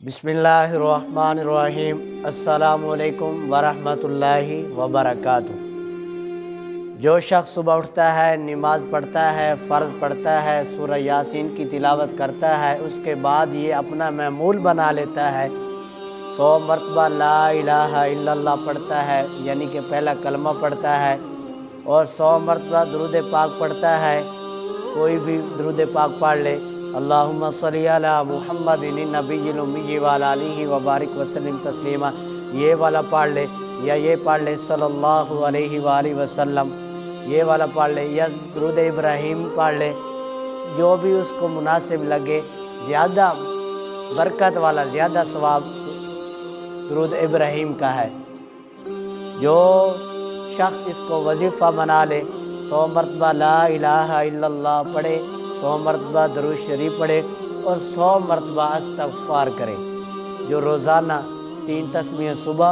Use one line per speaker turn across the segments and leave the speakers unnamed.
बिस्मिल्लाहिर्रहमानिर्रहीम। अस्सलामु अलैकुम वरहमतुल्लाहि वबरकातुहू। जो शख्स सुबह उठता है, नमाज़ पढ़ता है, फ़र्ज़ पढ़ता है, सूरह यासीन की तिलावत करता है, उसके बाद ये अपना मामूल बना लेता है, 100 मरतबा ला इलाहा इल्लल्लाह पढ़ता है, यानी कि पहला कलमा पढ़ता है, और 100 मरतबा दुरूद पाक पढ़ता है। कोई भी दुरूद पाक पढ़ ले, अल्लाहुम्मा सल्ली अला मुहम्मदिन नबिय्यिल उम्मी व अला आलिहि व बारिक वसल्लिम तस्लीमा, ये वाला पढ़ ले, या ये पढ़ ले सल्लल्लाहु अलैहि व आलिहि वसल्लम, ये वाला पढ़ ले, या दुरूद इब्राहीम पढ़ ले, जो भी उसको मुनासिब लगे। ज़्यादा बरकत वाला, ज़्यादा सवाब दुरूद इब्राहीम का है। जो शख्स इसको वजीफ़ा बना ले, 100 मरतबा ला इलाहा इल्लल्लाह पढ़े, 100 मरतबा दरूद शरीफ पढ़े, और 100 मरतबा इस्तग़फ़ार करे। जो रोज़ाना 3 तस्बीहें सुबह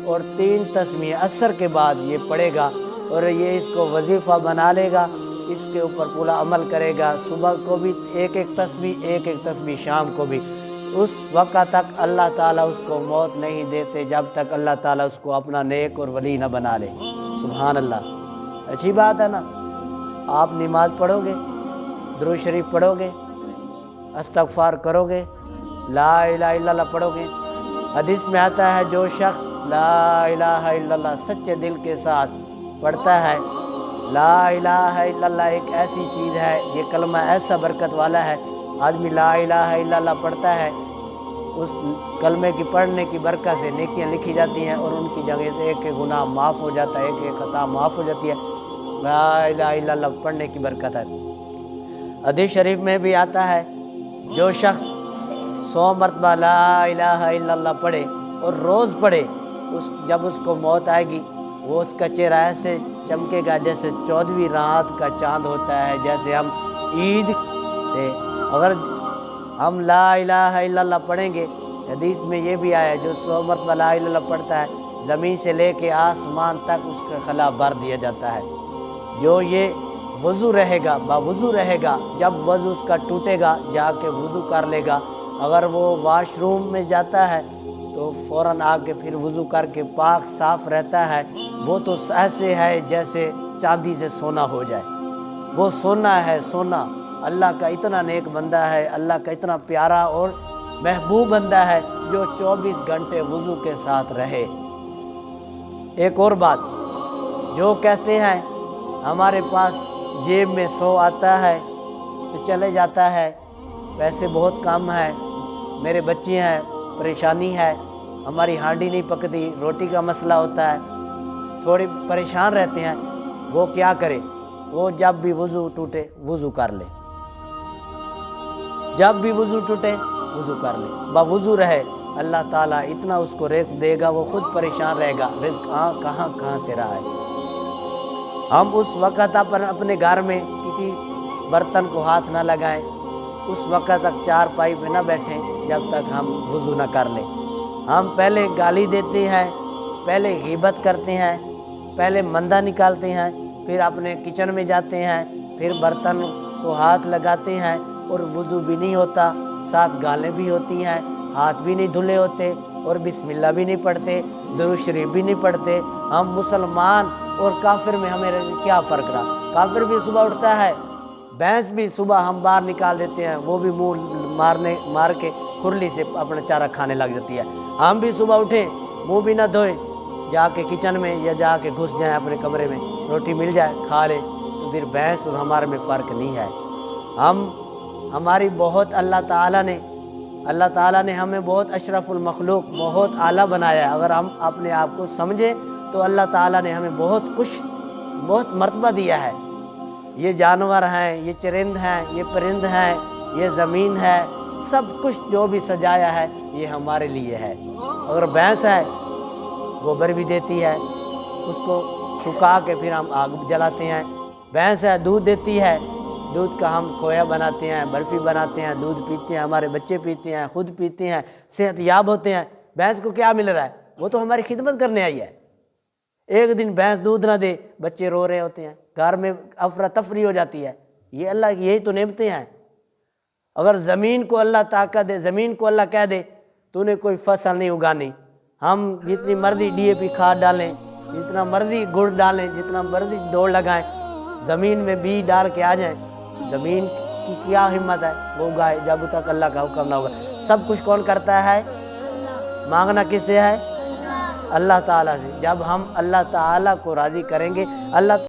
और 3 तस्बीहें असर के बाद ये पढ़ेगा, और ये इसको वजीफ़ा बना लेगा, इसके ऊपर पूरा अमल करेगा। सुबह को भी एक एक तस्बीह शाम को भी, उस वक्त तक अल्लाह ताला उसको मौत नहीं देते जब तक अल्लाह ताला उसको अपना नेक और वली न बना ले। सुभान अल्लाह, अच्छी बात है ना। आप नमाज पढ़ोगे, दुरूद शरीफ पढ़ोगे, इस्तग़फ़ार करोगे, ला इलाहा इल्लल्लाह पढ़ोगे। हदीस में आता है, जो शख्स ला इलाहा इल्लल्लाह सच्चे दिल के साथ पढ़ता है, ला इलाहा इल्लल्लाह एक ऐसी चीज़ है, ये कलमा ऐसा बरकत वाला है। आदमी ला इलाहा इल्लल्लाह पढ़ता है, उस कलमे की पढ़ने की बरकत से नेकियां लिखी जाती हैं, और उनकी जगह से एक एक गुनाह माफ़ हो जाता है, एक एक ख़ता माफ़ हो जाती है। ला इलाहा इल्लल्लाह पढ़ने की बरकत है। हदीस शरीफ में भी आता है, जो शख्स 100 मरतबा ला इलाहा इल्लल्लाह पढ़े और रोज़ पढ़े, जब उसको मौत आएगी, वो उसका चेहरा ऐसे चमकेगा जैसे 14वीं रात का चाँद होता है। जैसे हम ईद अगर हम ला इलाहा इल्लल्लाह पढ़ेंगे, हदीस में ये भी आया है, जो 100 मरतबा ला इलाहा इल्लल्लाह पढ़ता है, ज़मीन से लेके आसमान तक उसका खला भर दिया जाता है। जो ये वज़ू रहेगा, बावज़ू रहेगा, जब वज़ू उसका टूटेगा जाके वज़ू कर लेगा। अगर वो वाशरूम में जाता है तो फ़ौरन आके फिर वज़ू करके पाक साफ़ रहता है। वो तो ऐसे है जैसे चांदी से सोना हो जाए। वो सोना है, सोना। अल्लाह का इतना नेक बंदा है, अल्लाह का इतना प्यारा और महबूब बंदा है, जो 24 घंटे वज़ू के साथ रहे। एक और बात, जो कहते हैं हमारे पास जेब में 100 आता है तो चले जाता है, पैसे बहुत कम है, मेरे बच्चे हैं, परेशानी है, हमारी हांडी नहीं पकती, रोटी का मसला होता है, थोड़ी परेशान रहते हैं, वो क्या करे? वो जब भी वज़ू टूटे वज़ू कर ले, जब भी वज़ू टूटे वज़ू कर ले, बावज़ू रहे, अल्लाह ताला इतना उसको रिज़्क़ देगा, वो खुद परेशान रहेगा, रिज़्क़ कहाँ से रहा है। हम उस वक़्त अपने घर में किसी बर्तन को हाथ ना लगाएं, उस वक़्त तक चारपाई पे ना बैठें जब तक हम वज़ू ना कर लें। हम पहले गाली देते हैं, पहले ग़ीबत करते हैं, पहले मंदा निकालते हैं, फिर अपने किचन में जाते हैं, फिर बर्तन को हाथ लगाते हैं, और वज़ू भी नहीं होता, साथ गालें भी होती हैं, हाथ भी नहीं धुले होते, और बिस्मिल्लाह भी नहीं पढ़ते, दुरूद शरीफ भी नहीं पढ़ते। हम मुसलमान और काफिर में हमें क्या फ़र्क रहा? काफिर भी सुबह उठता है, भैंस भी सुबह हम बाहर निकाल देते हैं, वो भी मुंह मार के खुरली से अपना चारा खाने लग जाती है। हम भी सुबह उठें, मुंह भी ना धोएं, जाके किचन में या जाके घुस जाएं अपने कमरे में, रोटी मिल जाए खा ले, तो फिर भैंस और हमारे में फ़र्क नहीं है। हमारी बहुत अल्लाह ताला ने हमें बहुत अशरफुल मखलूक, बहुत आला बनाया है। अगर हम अपने आप को समझें तो अल्लाह ताला ने हमें बहुत मर्तबा दिया है। ये जानवर हैं, ये चरिंद हैं, ये परिंद हैं, ये ज़मीन है, सब कुछ जो भी सजाया है ये हमारे लिए है। अगर भैंस है, गोबर भी देती है, उसको सुखा के फिर हम आग जलाते हैं। भैंस है, दूध देती है, दूध का हम खोया बनाते हैं, बर्फ़ी बनाते हैं, दूध पीते हैं, हमारे बच्चे पीते हैं, खुद पीते हैं, सेहतयाब होते हैं। भैंस को क्या मिल रहा है? वो तो हमारी खिदमत करने आई है। एक दिन भैंस दूध ना दे, बच्चे रो रहे होते हैं, घर में अफरा तफरी हो जाती है। ये अल्लाह की यही तो नेमतें हैं। अगर ज़मीन को अल्लाह ताकत दे, ज़मीन को अल्लाह कह दे تو نے کوئی فصل نہیں اگانی. ہم جتنی مرضی ڈی اے پی کھاد ڈالیں، جتنا مرضی گڑ ڈالیں، جتنا مرضی دوڑ لگائیں، زمین میں بیج ڈال کے آ جائیں، زمین کی کیا ہمت ہے وہ اگائے جب تک اللہ کا حکم نہ ہوگا. سب کچھ کون کرتا ہے؟ مانگنا کس سے ہے؟ اللہ تعالیٰ سے. جب ہم اللہ تعالیٰ کو راضی کریں گے، اللہ